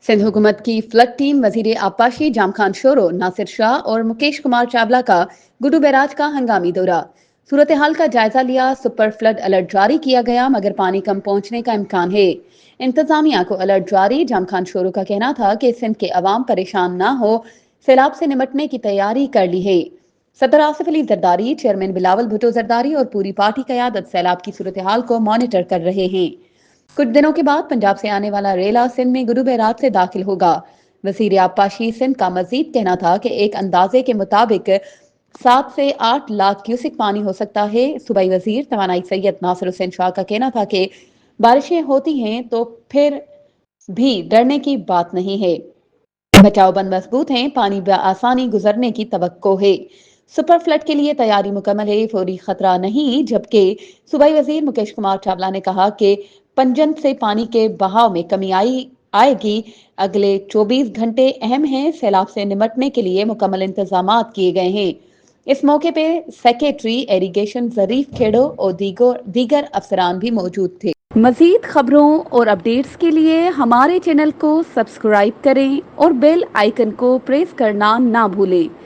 सिंध हुकूमत की flood team वजीर आबपाशी जाम खान शोरो, नासिर शाह और मुकेश कुमार चावला का गुडू बैराज का हंगामी दौरा। सूरत हाल का जायजा लिया। सुपर फ्लड अलर्ट जारी किया गया मगर पानी कम पहुंचने का इम्कान है। इंतजामिया को अलर्ट जारी। जाम खान शोरो का कहना था कि सिंध के अवाम परेशान ना हो, सैलाब से निमटने की तैयारी कर ली है। सदर आसिफ अली जरदारी, चेयरमैन बिलावल भुट्टो जरदारी और पूरी पार्टी क़यादत सैलाब की सूरत हाल को मॉनिटर कर रहे हैं। कुछ दिनों के बाद पंजाब से आने वाला रेला सिंध में गुडू बैराज से दाखिल होगा। वजीर आबपाशी सिंध का मजीद कहना था कि एक अंदाजे के मुताबिक 7 से 8 लाख क्यूसिक पानी हो सकता है। सूबाई वजीर तवानाई सैयद नासिर हुसैन शाह का कहना था कि बारिशें होती हैं तो फिर भी डरने की बात नहीं है। बचाव बंद मजबूत हैं, पानी आसानी गुजरने की तवक्को है। सुपर फ्लड के लिए तैयारी मुकम्मल है, फौरी खतरा नहीं। जबकि सूबाई वजीर मुकेश कुमार चावला ने कहा कि पंजन से पानी के बहाव में कमी आएगी। अगले 24 घंटे अहम हैं। सैलाब से निमटने के लिए मुकम्मल इंतजाम किए गए हैं। इस मौके पे सेक्रेटरी एरीगेशन जरीफ खेड़ो और दीगर अफसरान भी मौजूद थे। मजीद खबरों और अपडेट्स के लिए हमारे चैनल को सब्सक्राइब करें और बेल आइकन को प्रेस करना ना भूलें।